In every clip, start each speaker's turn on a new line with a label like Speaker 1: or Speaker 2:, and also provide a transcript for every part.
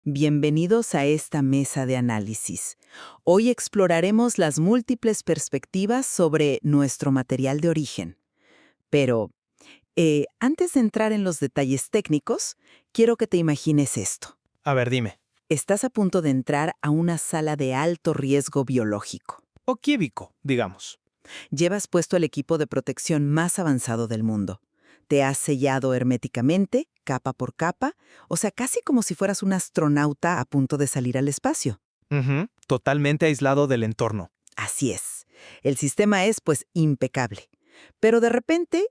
Speaker 1: Bienvenidos a esta mesa de análisis. Hoy exploraremos las múltiples perspectivas sobre nuestro material de origen. Pero, antes de entrar en los detalles técnicos, quiero que te imagines esto.
Speaker 2: A ver, dime.
Speaker 1: Estás a punto de entrar a una sala de alto riesgo biológico.
Speaker 2: O químico, digamos.
Speaker 1: Llevas puesto el equipo de protección más avanzado del mundo. Te has sellado herméticamente, capa por capa, o sea, casi como si fueras un astronauta a punto de salir al espacio.
Speaker 2: Totalmente aislado del entorno.
Speaker 1: Así es. El sistema es, pues, impecable. Pero de repente,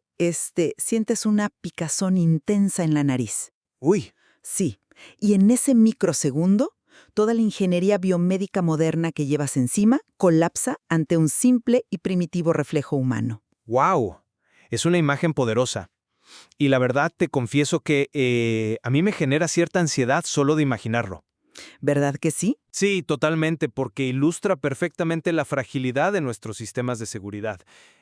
Speaker 1: sientes una picazón intensa en la nariz.
Speaker 2: Uy,
Speaker 1: Sí, y en ese microsegundo, toda la ingeniería biomédica moderna que llevas encima colapsa ante un simple y primitivo reflejo humano.
Speaker 2: wow. Es una imagen poderosa. Y la verdad te confieso que a mí me genera cierta ansiedad solo de imaginarlo.
Speaker 1: ¿Verdad que sí?
Speaker 2: Sí, totalmente, porque ilustra perfectamente la fragilidad de nuestros sistemas de seguridad.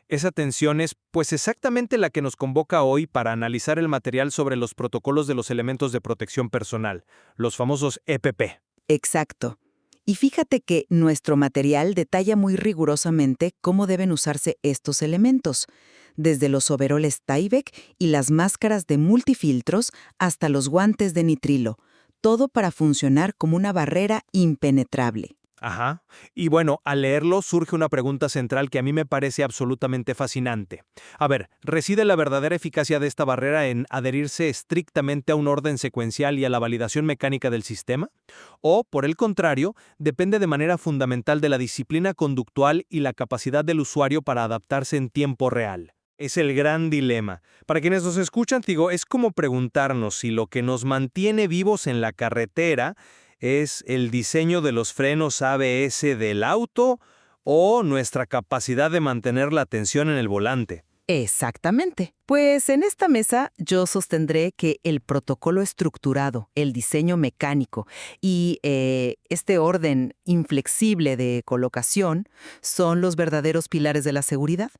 Speaker 2: Esa tensión es, pues, exactamente la que nos convoca hoy para analizar el material sobre los protocolos de los elementos de protección personal, los famosos EPP.
Speaker 1: Exacto. Y fíjate que nuestro material detalla muy rigurosamente cómo deben usarse estos elementos, desde los overoles Tyvek y las máscaras de multifiltros hasta los guantes de nitrilo, todo para funcionar como una barrera impenetrable.
Speaker 2: Ajá. Y bueno, al leerlo surge una pregunta central que a mí me parece absolutamente fascinante. A ver, ¿reside la verdadera eficacia de esta barrera en adherirse estrictamente a un orden secuencial y a la validación mecánica del sistema? ¿O, por el contrario, depende de manera fundamental de la disciplina conductual y la capacidad del usuario para adaptarse en tiempo real? Es el gran dilema. Para quienes nos escuchan, digo, es como preguntarnos si lo que nos mantiene vivos en la carretera es el diseño de los frenos ABS del auto o nuestra capacidad de mantener la atención en el volante.
Speaker 1: Exactamente. Pues en esta mesa yo sostendré que el protocolo estructurado, el diseño mecánico y este orden inflexible de colocación son los verdaderos pilares de la seguridad.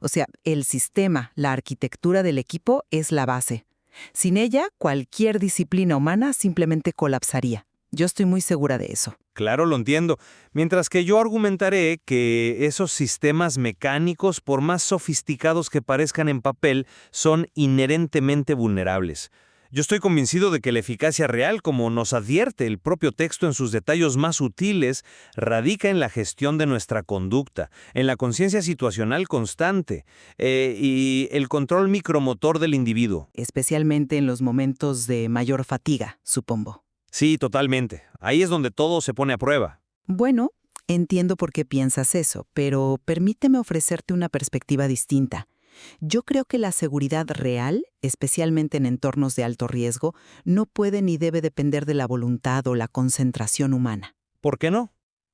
Speaker 1: O sea, el sistema, la arquitectura del equipo es la base. Sin ella, cualquier disciplina humana simplemente colapsaría. Yo estoy muy segura de eso.
Speaker 2: Claro, lo entiendo. Mientras que yo argumentaré que esos sistemas mecánicos, por más sofisticados que parezcan en papel, son inherentemente vulnerables. Yo estoy convencido de que la eficacia real, como nos advierte el propio texto en sus detalles más sutiles, radica en la gestión de nuestra conducta, en la conciencia situacional constante y el control micromotor del individuo.
Speaker 1: Especialmente en los momentos de mayor fatiga, supongo.
Speaker 2: Sí, totalmente. Ahí es donde todo se pone a prueba.
Speaker 1: Bueno, entiendo por qué piensas eso, pero permíteme ofrecerte una perspectiva distinta. Yo creo que la seguridad real, especialmente en entornos de alto riesgo, no puede ni debe depender de la voluntad o la concentración humana,
Speaker 2: ¿Por qué no?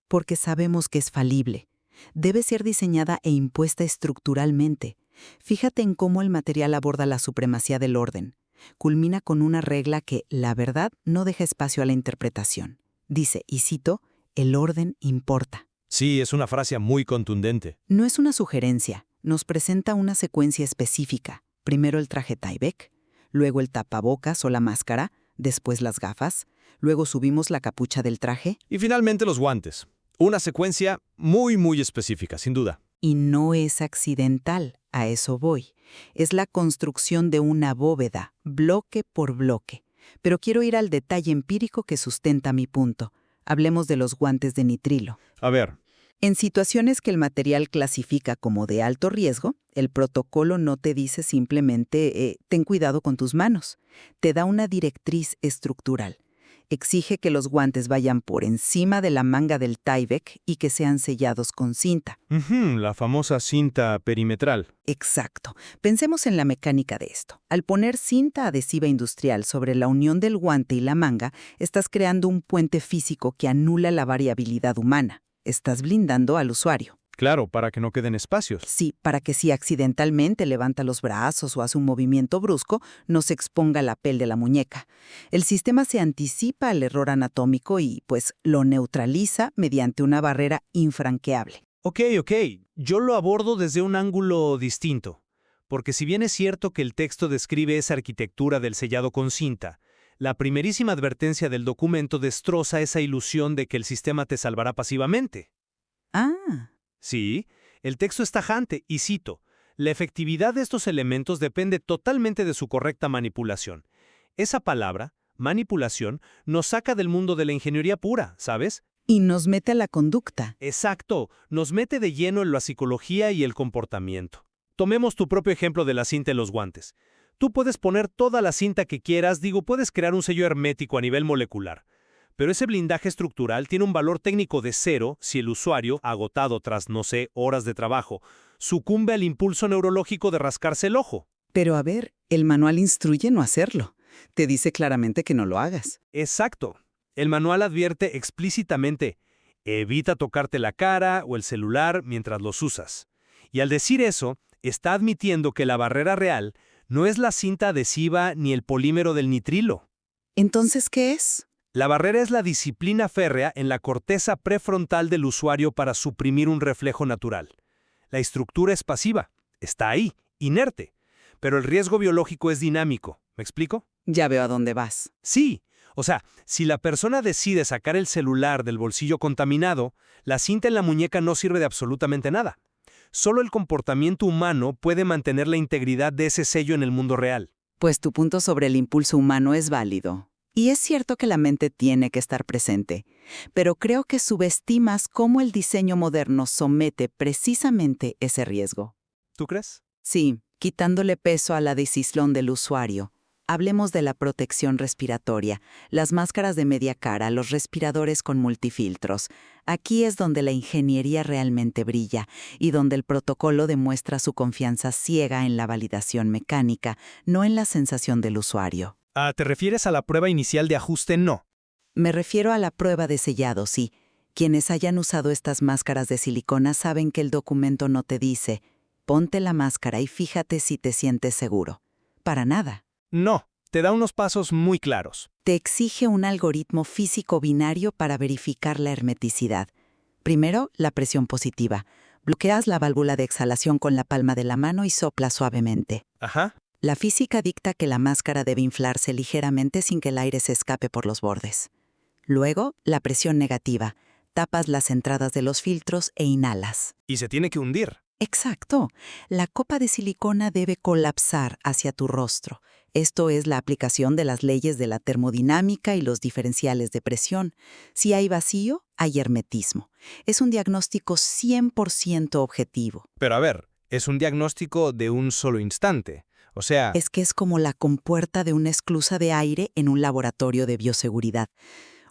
Speaker 1: porque sabemos que es falible. Debe ser diseñada e impuesta estructuralmente. Fíjate en cómo el material aborda la supremacía del orden. Culmina con una regla que, la verdad, no deja espacio a la interpretación. Dice, y cito, el orden importa.
Speaker 2: Sí, es una frase muy contundente.
Speaker 1: No es una sugerencia, nos presenta una secuencia específica. Primero el traje Tyvek, luego el tapabocas o la máscara, después las gafas, luego subimos la capucha del traje.
Speaker 2: Y finalmente los guantes. Una secuencia muy específica, sin duda.
Speaker 1: Y no es accidental, a eso voy. Es la construcción de una bóveda, bloque por bloque. Pero quiero ir al detalle empírico que sustenta mi punto. Hablemos de los guantes de nitrilo.
Speaker 2: A ver,
Speaker 1: En situaciones que el material clasifica como de alto riesgo, el protocolo no te dice simplemente ten cuidado con tus manos. Te da una directriz estructural. Exige que los guantes vayan por encima de la manga del Tyvek y que sean sellados con cinta.
Speaker 2: la famosa cinta perimetral.
Speaker 1: Exacto. Pensemos en la mecánica de esto. Al poner cinta adhesiva industrial sobre la unión del guante y la manga, estás creando un puente físico que anula la variabilidad humana. Estás blindando al usuario.
Speaker 2: Claro, para que no queden espacios.
Speaker 1: Sí, para que si accidentalmente levanta los brazos o hace un movimiento brusco, no se exponga la piel de la muñeca. El sistema se anticipa al error anatómico y, pues, lo neutraliza mediante una barrera infranqueable.
Speaker 3: Ok. Yo lo abordo desde un ángulo distinto. Porque si bien es cierto que el texto describe esa arquitectura del sellado con cinta, La primerísima advertencia del documento destroza esa ilusión de que el sistema te salvará pasivamente.
Speaker 1: Ah,
Speaker 3: Sí, el texto es tajante y cito, la efectividad de estos elementos depende totalmente de su correcta manipulación. Esa palabra, manipulación, nos saca del mundo de la ingeniería pura, ¿sabes?
Speaker 1: y nos mete a la conducta.
Speaker 3: Exacto, nos mete de lleno en la psicología y el comportamiento. Tomemos tu propio ejemplo de la cinta en los guantes. Tú puedes poner toda la cinta que quieras, puedes crear un sello hermético a nivel molecular. Pero ese blindaje estructural tiene un valor técnico de 0 si el usuario, agotado tras, no sé, horas de trabajo, sucumbe al impulso neurológico de rascarse el ojo.
Speaker 1: Pero a ver, el manual instruye no hacerlo. Te dice claramente que no lo hagas.
Speaker 3: Exacto. El manual advierte explícitamente, evita tocarte la cara o el celular mientras los usas. Y al decir eso, está admitiendo que la barrera real no es la cinta adhesiva ni el polímero del nitrilo.
Speaker 1: ¿Entonces qué es?
Speaker 3: La barrera es la disciplina férrea en la corteza prefrontal del usuario para suprimir un reflejo natural. La estructura es pasiva, está ahí, inerte, pero el riesgo biológico es dinámico. ¿Me explico?
Speaker 1: Ya veo a dónde vas.
Speaker 3: Sí, o sea, si la persona decide sacar el celular del bolsillo contaminado, la cinta en la muñeca no sirve de absolutamente nada. Solo el comportamiento humano puede mantener la integridad de ese sello en el mundo real.
Speaker 1: Pues tu punto sobre el impulso humano es válido. Y es cierto que la mente tiene que estar presente, pero creo que subestimas cómo el diseño moderno somete precisamente ese riesgo.
Speaker 3: ¿Tú crees?
Speaker 1: Sí, quitándole peso a la decisión del usuario. Hablemos de la protección respiratoria, las máscaras de media cara, los respiradores con multifiltros. Aquí es donde la ingeniería realmente brilla y donde el protocolo demuestra su confianza ciega en la validación mecánica, no en la sensación del usuario.
Speaker 3: ¿Te refieres a la prueba inicial de ajuste? No.
Speaker 1: Me refiero a la prueba de sellado, sí. Quienes hayan usado estas máscaras de silicona saben que el documento no te dice, ponte la máscara y fíjate si te sientes seguro. Para nada.
Speaker 3: No, te da unos pasos muy claros.
Speaker 1: Te exige un algoritmo físico binario para verificar la hermeticidad. Primero, la presión positiva. Bloqueas la válvula de exhalación con la palma de la mano y soplas suavemente.
Speaker 3: Ajá.
Speaker 1: La física dicta que la máscara debe inflarse ligeramente sin que el aire se escape por los bordes. Luego, la presión negativa. Tapas las entradas de los filtros e inhalas.
Speaker 3: Y se tiene que hundir.
Speaker 1: Exacto. La copa de silicona debe colapsar hacia tu rostro. Esto es la aplicación de las leyes de la termodinámica y los diferenciales de presión. Si hay vacío, hay hermetismo. Es un diagnóstico 100% objetivo.
Speaker 3: Pero a ver, es un diagnóstico de un solo instante. O sea,
Speaker 1: Es que es como la compuerta de una esclusa de aire en un laboratorio de bioseguridad.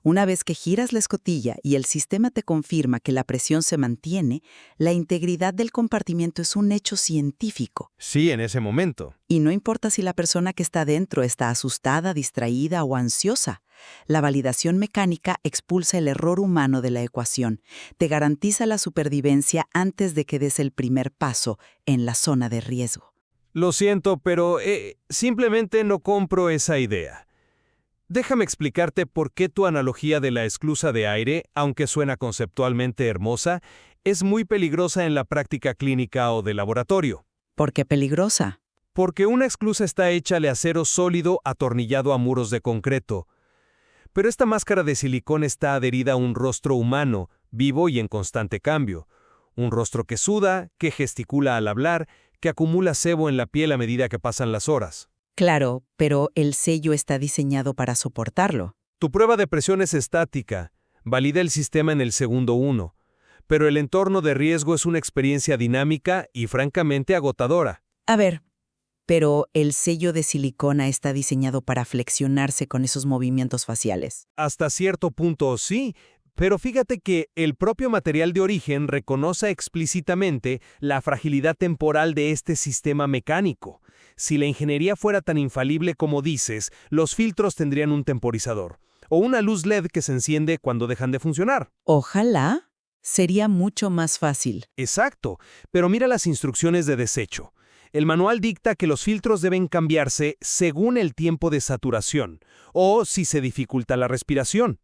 Speaker 1: Una vez que giras la escotilla y el sistema te confirma que la presión se mantiene, la integridad del compartimiento es un hecho científico.
Speaker 3: sí, en ese momento.
Speaker 1: Y no importa si la persona que está dentro está asustada, distraída o ansiosa. La validación mecánica expulsa el error humano de la ecuación. Te garantiza la supervivencia antes de que des el primer paso en la zona de riesgo.
Speaker 3: Lo siento, pero simplemente no compro esa idea. Déjame explicarte por qué tu analogía de la esclusa de aire, aunque suena conceptualmente hermosa, es muy peligrosa en la práctica clínica o de laboratorio.
Speaker 1: ¿Por qué peligrosa?
Speaker 3: Porque una esclusa está hecha de acero sólido atornillado a muros de concreto. Pero esta máscara de silicón está adherida a un rostro humano, vivo y en constante cambio. Un rostro que suda, que gesticula al hablar, que acumula sebo en la piel a medida que pasan las horas.
Speaker 1: Claro, pero el sello está diseñado para soportarlo.
Speaker 3: Tu prueba de presión es estática, valida el sistema en el segundo 1, pero el entorno de riesgo es una experiencia dinámica y francamente agotadora.
Speaker 1: A ver, pero el sello de silicona está diseñado para flexionarse con esos movimientos faciales.
Speaker 3: Hasta cierto punto sí, pero fíjate que el propio material de origen reconoce explícitamente la fragilidad temporal de este sistema mecánico. Si la ingeniería fuera tan infalible como dices, los filtros tendrían un temporizador, o una luz LED que se enciende cuando dejan de funcionar.
Speaker 1: Ojalá. Sería mucho más fácil.
Speaker 3: Exacto, pero mira las instrucciones de desecho. El manual dicta que los filtros deben cambiarse según el tiempo de saturación, o si se dificulta la respiración.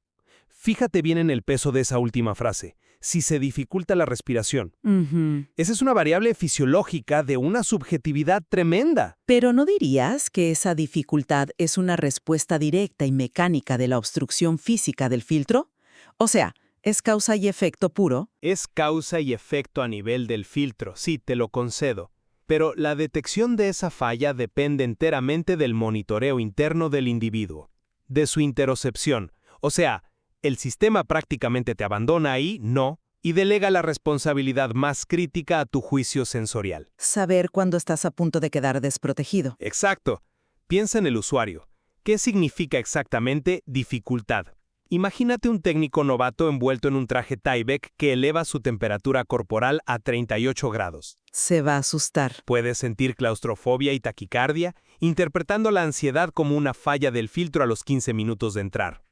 Speaker 3: Fíjate bien en el peso de esa última frase, si se dificulta la respiración.
Speaker 1: Ujú.
Speaker 3: Esa es una variable fisiológica de una subjetividad tremenda.
Speaker 1: Pero ¿no dirías que esa dificultad es una respuesta directa y mecánica de la obstrucción física del filtro? O sea, ¿es causa y efecto puro?
Speaker 3: Es causa y efecto a nivel del filtro, sí, te lo concedo. Pero la detección de esa falla depende enteramente del monitoreo interno del individuo, de su interocepción. O sea, el sistema prácticamente te abandona ahí, no, y delega la responsabilidad más crítica a tu juicio sensorial.
Speaker 1: Saber cuándo estás a punto de quedar desprotegido.
Speaker 3: Exacto. Piensa en el usuario. ¿Qué significa exactamente dificultad? Imagínate un técnico novato envuelto en un traje Tyvek que eleva su temperatura corporal a 38 grados.
Speaker 1: Se va a asustar.
Speaker 3: Puedes sentir claustrofobia y taquicardia, interpretando la ansiedad como una falla del filtro a los 15 minutos de entrar.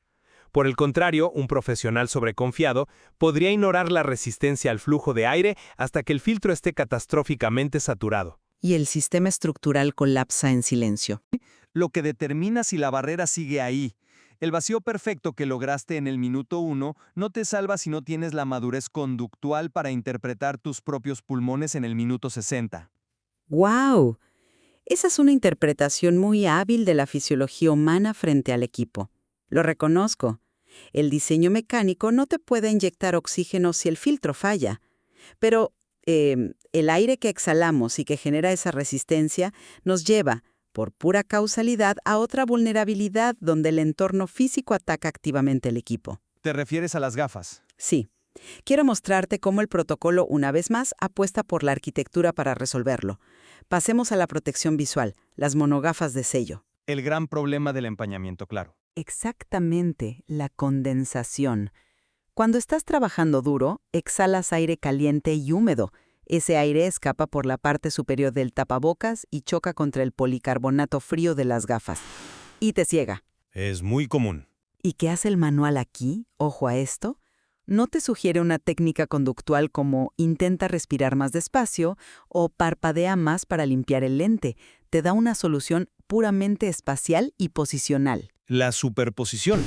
Speaker 3: Por el contrario, un profesional sobreconfiado podría ignorar la resistencia al flujo de aire hasta que el filtro esté catastróficamente saturado.
Speaker 1: Y el sistema estructural colapsa en silencio.
Speaker 4: Lo que determina si la barrera sigue ahí. El vacío perfecto que lograste en el minuto 1 no te salva si no tienes la madurez conductual para interpretar tus propios pulmones en el minuto 60.
Speaker 5: ¡Guau! Esa es una interpretación muy hábil de la fisiología humana frente al equipo. Lo reconozco. El diseño mecánico no te puede inyectar oxígeno si el filtro falla. Pero el aire que exhalamos y que genera esa resistencia nos lleva, por pura causalidad, a otra vulnerabilidad donde el entorno físico ataca activamente el equipo.
Speaker 4: ¿Te refieres a las gafas?
Speaker 5: Sí. Quiero mostrarte cómo el protocolo, una vez más, apuesta por la arquitectura para resolverlo. Pasemos a la protección visual, las monogafas de sello.
Speaker 4: El gran problema del empañamiento, claro.
Speaker 5: Exactamente, la condensación. Cuando estás trabajando duro, exhalas aire caliente y húmedo. Ese aire escapa por la parte superior del tapabocas y choca contra el policarbonato frío de las gafas. Y te ciega.
Speaker 3: Es muy común.
Speaker 5: ¿Y qué hace el manual aquí? Ojo a esto. No te sugiere una técnica conductual como intenta respirar más despacio o parpadea más para limpiar el lente. Te da una solución puramente espacial y posicional.
Speaker 3: La superposición.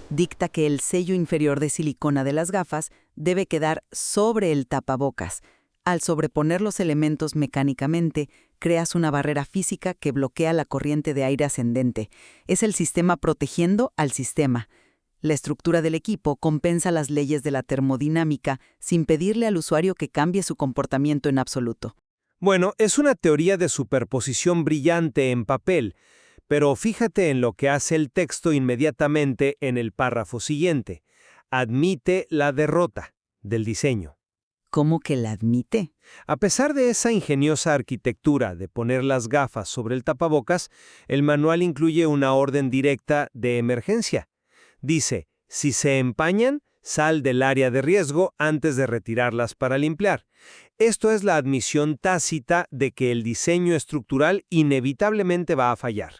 Speaker 5: Dicta que el sello inferior de silicona de las gafas debe quedar sobre el tapabocas. Al sobreponer los elementos mecánicamente, creas una barrera física que bloquea la corriente de aire ascendente. Es el sistema protegiendo al sistema. La estructura del equipo compensa las leyes de la termodinámica sin pedirle al usuario que cambie su comportamiento en absoluto.
Speaker 2: Bueno, es una teoría de superposición brillante en papel, pero fíjate en lo que hace el texto inmediatamente en el párrafo siguiente. Admite la derrota del diseño.
Speaker 5: ¿Cómo que la admite?
Speaker 2: A pesar de esa ingeniosa arquitectura de poner las gafas sobre el tapabocas, el manual incluye una orden directa de emergencia. Dice, si se empañan, sal del área de riesgo antes de retirarlas para limpiar. Esto es la admisión tácita de que el diseño estructural inevitablemente va a fallar.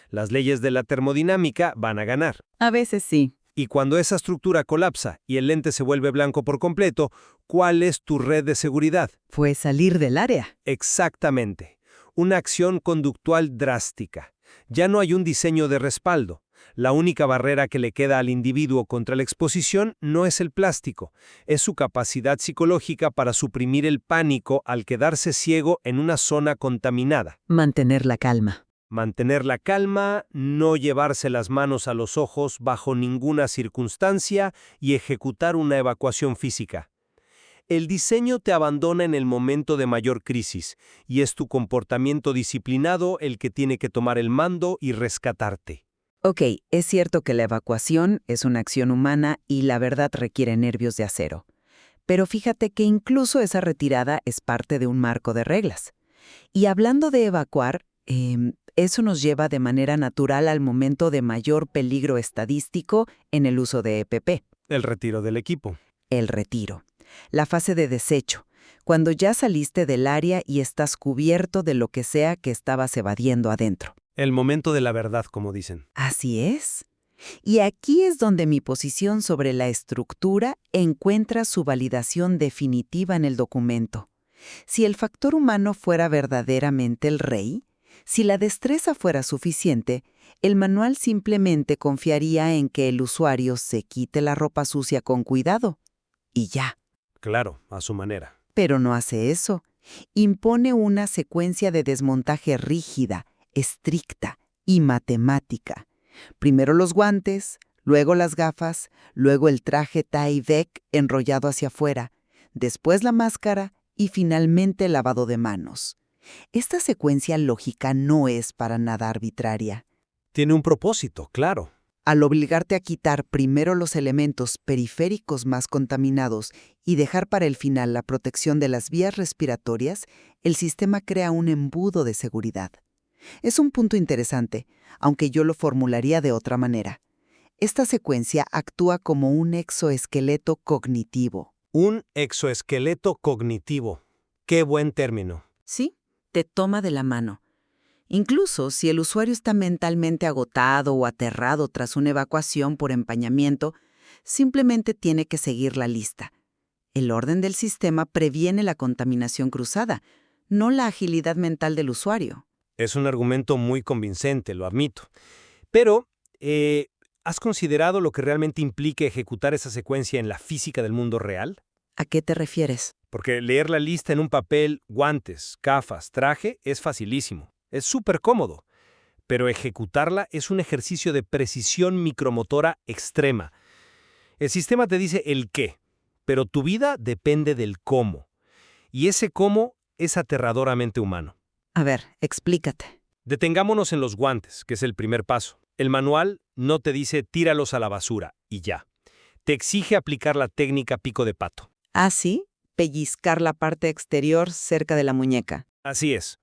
Speaker 2: Las leyes de la termodinámica van a ganar.
Speaker 5: A veces sí.
Speaker 2: Y cuando esa estructura colapsa y el lente se vuelve blanco por completo, ¿cuál es tu red de seguridad?
Speaker 5: Fue salir del área.
Speaker 2: Exactamente. Una acción conductual drástica. Ya no hay un diseño de respaldo. La única barrera que le queda al individuo contra la exposición no es el plástico, es su capacidad psicológica para suprimir el pánico al quedarse ciego en una zona contaminada.
Speaker 5: Mantener la calma.
Speaker 2: Mantener la calma, no llevarse las manos a los ojos bajo ninguna circunstancia y ejecutar una evacuación física. El diseño te abandona en el momento de mayor crisis y es tu comportamiento disciplinado el que tiene que tomar el mando y rescatarte.
Speaker 5: Ok, es cierto que la evacuación es una acción humana y la verdad requiere nervios de acero. Pero fíjate que incluso esa retirada es parte de un marco de reglas. Y hablando de evacuar, eso nos lleva de manera natural al momento de mayor peligro estadístico en el uso de EPP.
Speaker 2: El retiro del equipo.
Speaker 5: El retiro. La fase de desecho, cuando ya saliste del área y estás cubierto de lo que sea que estabas evadiendo adentro.
Speaker 2: El momento de la verdad, como dicen.
Speaker 5: Así es. Y aquí es donde mi posición sobre la estructura encuentra su validación definitiva en el documento. Si el factor humano fuera verdaderamente el rey, si la destreza fuera suficiente, el manual simplemente confiaría en que el usuario se quite la ropa sucia con cuidado. Y ya.
Speaker 3: Claro, a su manera.
Speaker 1: Pero no hace eso. Impone una secuencia de desmontaje rígida, estricta y matemática. Primero los guantes, luego las gafas, luego el traje Tyvek enrollado hacia afuera, después la máscara y finalmente el lavado de manos. Esta secuencia lógica no es para nada arbitraria.
Speaker 3: Tiene un propósito, claro.
Speaker 1: Al obligarte a quitar primero los elementos periféricos más contaminados y dejar para el final la protección de las vías respiratorias, el sistema crea un embudo de seguridad. Es un punto interesante, aunque yo lo formularía de otra manera. Esta secuencia actúa como un exoesqueleto cognitivo.
Speaker 3: Un exoesqueleto cognitivo. Qué buen término.
Speaker 5: Sí, te toma de la mano. Incluso si el usuario está mentalmente agotado o aterrado tras una evacuación por empañamiento, simplemente tiene que seguir la lista. El orden del sistema previene la contaminación cruzada, no la agilidad mental del usuario.
Speaker 3: Es un argumento muy convincente, lo admito. Pero, ¿has considerado lo que realmente implica ejecutar esa secuencia en la física del mundo real?
Speaker 5: ¿A qué te refieres?
Speaker 3: Porque leer la lista en un papel, guantes, gafas, traje, es facilísimo. Es súper cómodo. Pero ejecutarla es un ejercicio de precisión micromotora extrema. El sistema te dice el qué, pero tu vida depende del cómo. Y ese cómo es aterradoramente humano.
Speaker 5: A ver, explícate.
Speaker 3: Detengámonos en los guantes, que es el primer paso. El manual no te dice tíralos a la basura y ya. Te exige aplicar la técnica pico de pato.
Speaker 5: ¿Ah, sí? Pellizcar la parte exterior cerca de la muñeca.
Speaker 3: Así es.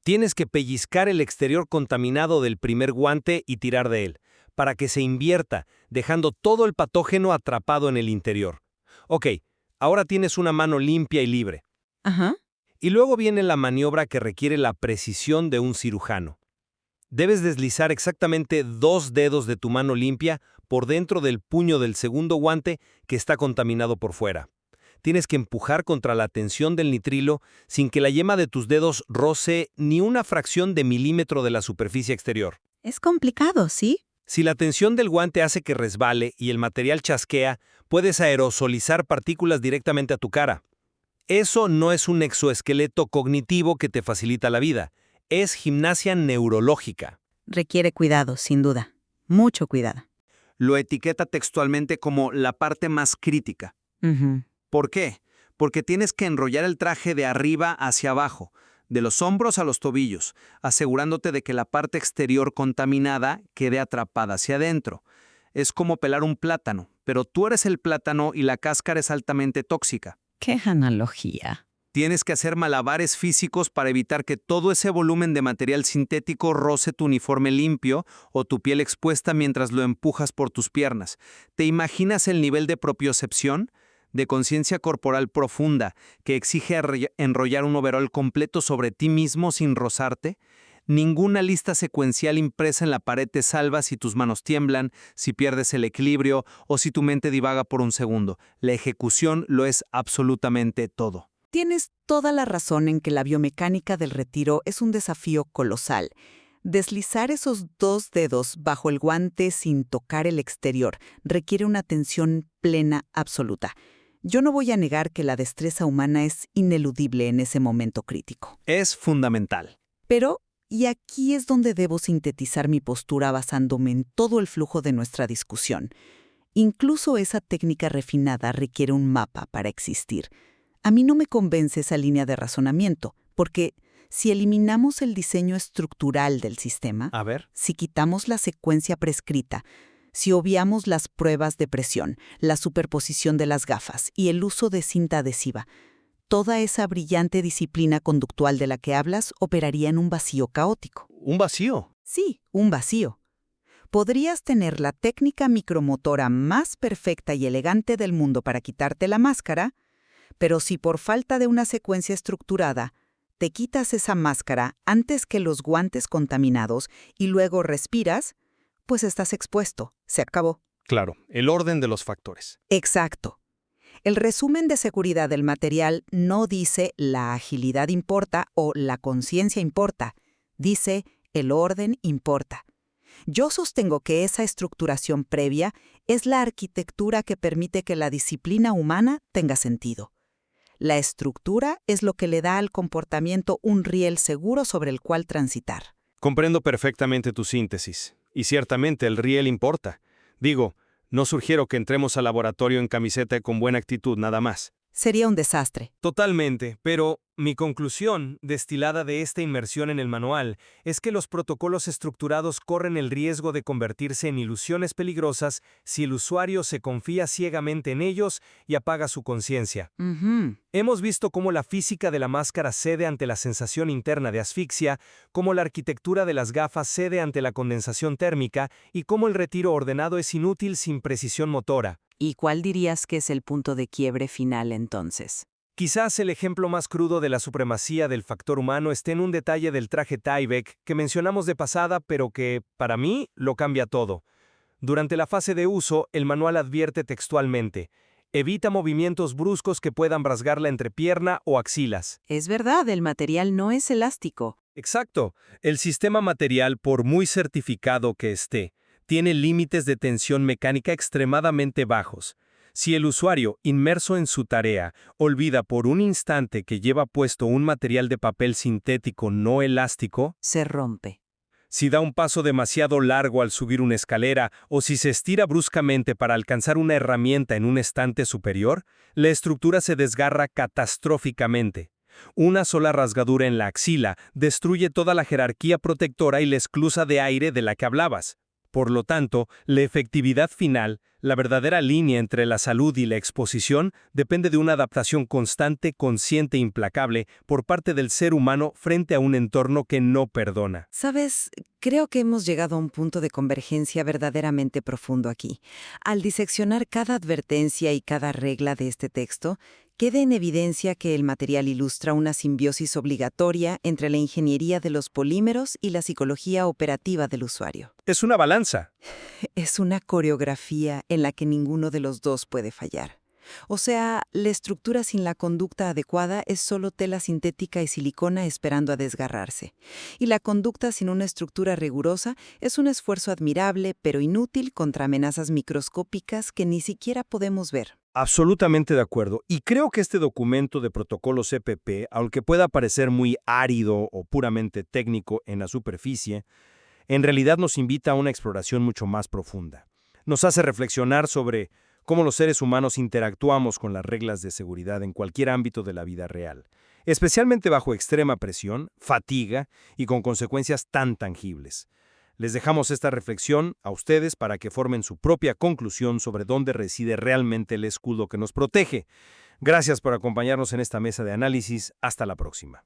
Speaker 3: Tienes que pellizcar el exterior contaminado del primer guante y tirar de él, para que se invierta, dejando todo el patógeno atrapado en el interior. Ok, ahora tienes una mano limpia y libre.
Speaker 5: Ajá.
Speaker 3: Y luego viene la maniobra que requiere la precisión de un cirujano. Debes deslizar exactamente 2 dedos de tu mano limpia por dentro del puño del segundo guante que está contaminado por fuera. Tienes que empujar contra la tensión del nitrilo sin que la yema de tus dedos roce ni una fracción de milímetro de la superficie exterior.
Speaker 5: Es complicado, ¿sí?
Speaker 3: Si la tensión del guante hace que resbale y el material chasquea, puedes aerosolizar partículas directamente a tu cara. Eso no es un exoesqueleto cognitivo que te facilita la vida. Es gimnasia neurológica.
Speaker 5: Requiere cuidado, sin duda. Mucho cuidado.
Speaker 4: Lo etiqueta textualmente como la parte más crítica.
Speaker 5: Ujú.
Speaker 4: ¿Por qué? Porque tienes que enrollar el traje de arriba hacia abajo, de los hombros a los tobillos, asegurándote de que la parte exterior contaminada quede atrapada hacia adentro. Es como pelar un plátano, pero tú eres el plátano y la cáscara es altamente tóxica.
Speaker 5: ¡Qué analogía!
Speaker 4: Tienes que hacer malabares físicos para evitar que todo ese volumen de material sintético roce tu uniforme limpio o tu piel expuesta mientras lo empujas por tus piernas. ¿Te imaginas el nivel de propiocepción? De conciencia corporal profunda que exige enrollar un overol completo sobre ti mismo sin rozarte? Ninguna lista secuencial impresa en la pared te salva si tus manos tiemblan, si pierdes el equilibrio o si tu mente divaga por un segundo. La ejecución lo es absolutamente todo.
Speaker 5: Tienes toda la razón en que la biomecánica del retiro es un desafío colosal. Deslizar esos 2 dedos bajo el guante sin tocar el exterior requiere una atención plena absoluta. Yo no voy a negar que la destreza humana es ineludible en ese momento crítico.
Speaker 4: Es fundamental.
Speaker 5: Pero, y aquí es donde debo sintetizar mi postura basándome en todo el flujo de nuestra discusión. Incluso esa técnica refinada requiere un mapa para existir. A mí no me convence esa línea de razonamiento, porque si eliminamos el diseño estructural del sistema,
Speaker 3: A ver.
Speaker 5: si quitamos la secuencia prescrita, si obviamos las pruebas de presión, la superposición de las gafas y el uso de cinta adhesiva, toda esa brillante disciplina conductual de la que hablas operaría en un vacío caótico.
Speaker 3: ¿Un vacío?
Speaker 5: Sí, un vacío. Podrías tener la técnica micromotora más perfecta y elegante del mundo para quitarte la máscara, pero si por falta de una secuencia estructurada te quitas esa máscara antes que los guantes contaminados y luego respiras, pues estás expuesto. Se acabó.
Speaker 3: Claro, el orden de los factores.
Speaker 5: Exacto. El resumen de seguridad del material no dice la agilidad importa o la conciencia importa. Dice el orden importa. Yo sostengo que esa estructuración previa es la arquitectura que permite que la disciplina humana tenga sentido.
Speaker 1: La estructura es lo que le da al comportamiento un riel seguro sobre el cual transitar.
Speaker 3: Comprendo perfectamente tu síntesis. Y ciertamente el riel importa. Digo, no sugiero que entremos al laboratorio en camiseta y con buena actitud nada más.
Speaker 1: Sería un desastre.
Speaker 2: Totalmente, pero mi conclusión, destilada de esta inmersión en el manual, es que los protocolos estructurados corren el riesgo de convertirse en ilusiones peligrosas si el usuario se confía ciegamente en ellos y apaga su conciencia. Hemos visto cómo la física de la máscara cede ante la sensación interna de asfixia, cómo la arquitectura de las gafas cede ante la condensación térmica y cómo el retiro ordenado es inútil sin precisión motora.
Speaker 1: ¿Y cuál dirías que es el punto de quiebre final entonces?
Speaker 2: Quizás el ejemplo más crudo de la supremacía del factor humano esté en un detalle del traje Tyvek que mencionamos de pasada, pero que, para mí, lo cambia todo. Durante la fase de uso, el manual advierte textualmente: evita movimientos bruscos que puedan rasgar la entrepierna o axilas.
Speaker 1: Es verdad, el material no es elástico.
Speaker 2: Exacto. El sistema material, por muy certificado que esté, tiene límites de tensión mecánica extremadamente bajos. Si el usuario, inmerso en su tarea, olvida por un instante que lleva puesto un material de papel sintético no elástico,
Speaker 1: Se rompe.
Speaker 2: si da un paso demasiado largo al subir una escalera o si se estira bruscamente para alcanzar una herramienta en un estante superior, la estructura se desgarra catastróficamente. Una sola rasgadura en la axila destruye toda la jerarquía protectora y la esclusa de aire de la que hablabas. Por lo tanto, la efectividad final, la verdadera línea entre la salud y la exposición, depende de una adaptación constante, consciente e implacable por parte del ser humano frente a un entorno que no perdona.
Speaker 1: Sabes, creo que hemos llegado a un punto de convergencia verdaderamente profundo aquí. Al diseccionar cada advertencia y cada regla de este texto, queda en evidencia que el material ilustra una simbiosis obligatoria entre la ingeniería de los polímeros y la psicología operativa del usuario.
Speaker 2: Es una balanza.
Speaker 1: Es una coreografía en la que ninguno de los dos puede fallar. O sea, la estructura sin la conducta adecuada es solo tela sintética y silicona esperando a desgarrarse. Y la conducta sin una estructura rigurosa es un esfuerzo admirable, pero inútil contra amenazas microscópicas que ni siquiera podemos ver.
Speaker 2: Absolutamente de acuerdo. Y creo que este documento de protocolos EPP, aunque pueda parecer muy árido o puramente técnico en la superficie, en realidad nos invita a una exploración mucho más profunda. Nos hace reflexionar sobre cómo los seres humanos interactuamos con las reglas de seguridad en cualquier ámbito de la vida real, especialmente bajo extrema presión, fatiga y con consecuencias tan tangibles. Les dejamos esta reflexión a ustedes para que formen su propia conclusión sobre dónde reside realmente el escudo que nos protege. Gracias por acompañarnos en esta mesa de análisis. Hasta la próxima.